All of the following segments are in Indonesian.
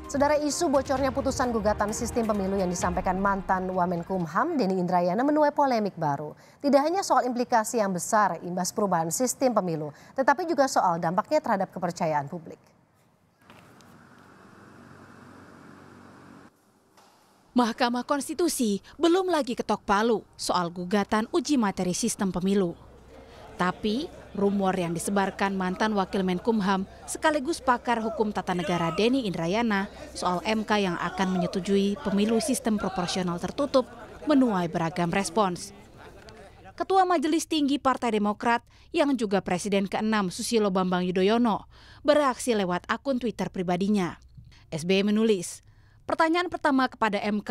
Saudara, isu bocornya putusan gugatan sistem pemilu yang disampaikan mantan Wamenkumham Denny Indrayana menuai polemik baru. Tidak hanya soal implikasi yang besar imbas perubahan sistem pemilu, tetapi juga soal dampaknya terhadap kepercayaan publik. Mahkamah Konstitusi belum lagi ketok palu soal gugatan uji materi sistem pemilu. Tapi rumor yang disebarkan mantan Wakil Menkumham sekaligus pakar hukum tata negara Denny Indrayana soal MK yang akan menyetujui pemilu sistem proporsional tertutup menuai beragam respons. Ketua Majelis Tinggi Partai Demokrat yang juga Presiden ke-6 Susilo Bambang Yudhoyono bereaksi lewat akun Twitter pribadinya. SBY menulis, pertanyaan pertama kepada MK,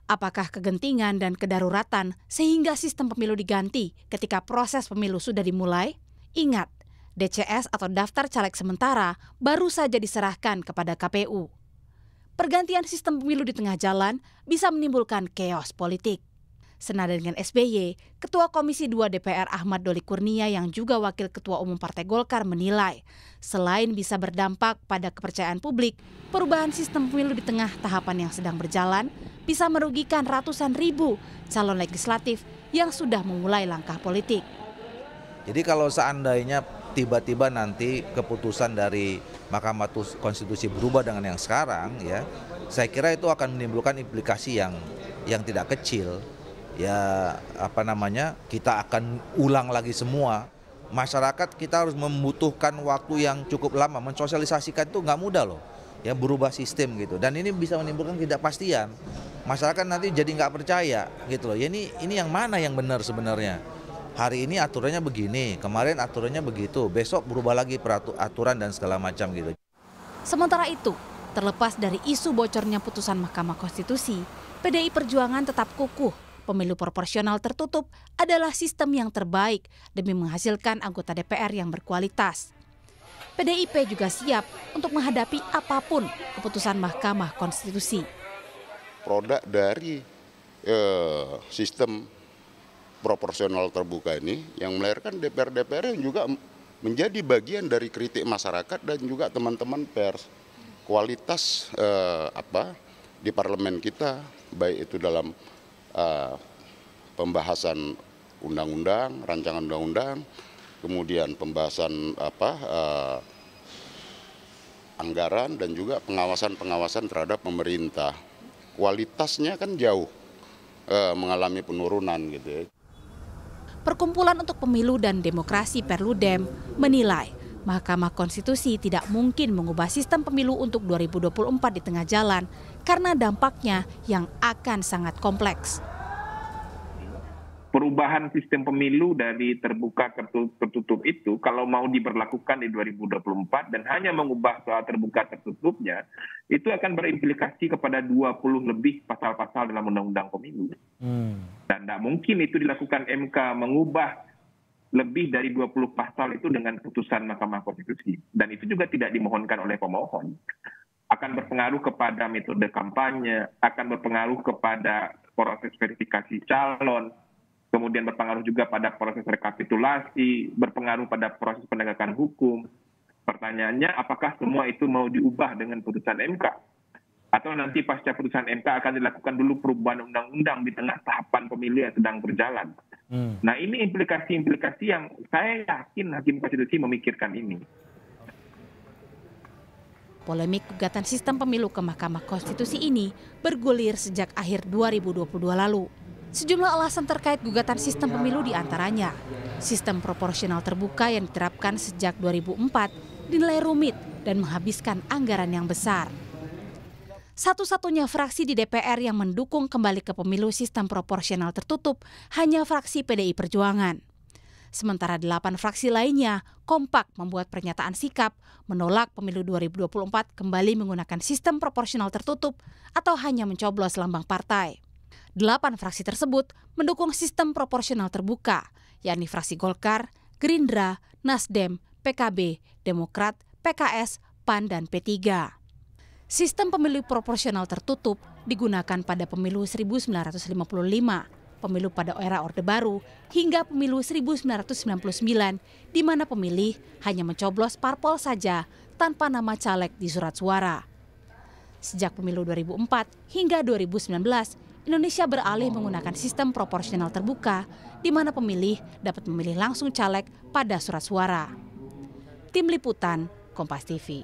apakah kegentingan dan kedaruratan sehingga sistem pemilu diganti ketika proses pemilu sudah dimulai? Ingat, DCS atau daftar caleg sementara baru saja diserahkan kepada KPU. Pergantian sistem pemilu di tengah jalan bisa menimbulkan chaos politik. Senada dengan SBY, Ketua Komisi 2 DPR Ahmad Doli Kurnia yang juga Wakil Ketua Umum Partai Golkar menilai, selain bisa berdampak pada kepercayaan publik, perubahan sistem pemilu di tengah tahapan yang sedang berjalan bisa merugikan ratusan ribu calon legislatif yang sudah memulai langkah politik. Jadi kalau seandainya tiba-tiba nanti keputusan dari Mahkamah Konstitusi berubah dengan yang sekarang, ya, saya kira itu akan menimbulkan implikasi yang tidak kecil. Ya, kita akan ulang lagi semua. Masyarakat kita harus membutuhkan waktu yang cukup lama, mensosialisasikan itu nggak mudah loh. Ya, berubah sistem gitu, dan ini bisa menimbulkan ketidakpastian. Masyarakat nanti jadi nggak percaya gitu loh. Ya, ini yang mana yang benar sebenarnya. Hari ini aturannya begini, kemarin aturannya begitu, besok berubah lagi aturan dan segala macam gitu. Sementara itu, terlepas dari isu bocornya putusan Mahkamah Konstitusi, PDI Perjuangan tetap kukuh. Pemilu proporsional tertutup adalah sistem yang terbaik demi menghasilkan anggota DPR yang berkualitas. PDIP juga siap untuk menghadapi apapun keputusan Mahkamah Konstitusi. Produk dari sistem proporsional terbuka ini yang melahirkan DPR-DPR yang juga menjadi bagian dari kritik masyarakat dan juga teman-teman pers. Kualitas di parlemen kita, baik itu dalam pembahasan undang-undang, rancangan undang-undang, kemudian pembahasan anggaran dan juga pengawasan terhadap pemerintah. Kualitasnya kan jauh mengalami penurunan gitu ya. Perkumpulan untuk Pemilu dan Demokrasi Perludem menilai Mahkamah Konstitusi tidak mungkin mengubah sistem pemilu untuk 2024 di tengah jalan karena dampaknya yang akan sangat kompleks. Perubahan sistem pemilu dari terbuka ke tertutup itu kalau mau diberlakukan di 2024 dan hanya mengubah soal terbuka tertutupnya, itu akan berimplikasi kepada 20 lebih pasal-pasal dalam undang-undang pemilu. Dan tidak mungkin itu dilakukan MK mengubah lebih dari 20 pasal itu dengan putusan Mahkamah Konstitusi. Dan itu juga tidak dimohonkan oleh pemohon. Akan berpengaruh kepada metode kampanye, akan berpengaruh kepada proses verifikasi calon, kemudian berpengaruh juga pada proses rekapitulasi, berpengaruh pada proses penegakan hukum. Pertanyaannya, apakah semua itu mau diubah dengan putusan MK? Atau nanti pasca putusan MK akan dilakukan dulu perubahan undang-undang di tengah tahapan pemilu yang sedang berjalan. Nah, ini implikasi-implikasi yang saya yakin Hakim Konstitusi memikirkan ini. Polemik gugatan sistem pemilu ke Mahkamah Konstitusi ini bergulir sejak akhir 2022 lalu. Sejumlah alasan terkait gugatan sistem pemilu diantaranya, sistem proporsional terbuka yang diterapkan sejak 2004 dinilai rumit dan menghabiskan anggaran yang besar. Satu-satunya fraksi di DPR yang mendukung kembali ke pemilu sistem proporsional tertutup hanya fraksi PDI Perjuangan. Sementara 8 fraksi lainnya kompak membuat pernyataan sikap menolak pemilu 2024 kembali menggunakan sistem proporsional tertutup atau hanya mencoblos lambang partai. 8 fraksi tersebut mendukung sistem proporsional terbuka, yakni fraksi Golkar, Gerindra, Nasdem, PKB, Demokrat, PKS, PAN, dan P3. Sistem pemilu proporsional tertutup digunakan pada pemilu 1955, pemilu pada era Orde Baru, hingga pemilu 1999, di mana pemilih hanya mencoblos parpol saja tanpa nama caleg di surat suara. Sejak pemilu 2004 hingga 2019, Indonesia beralih menggunakan sistem proporsional terbuka, di mana pemilih dapat memilih langsung caleg pada surat suara. Tim Liputan, Kompas TV.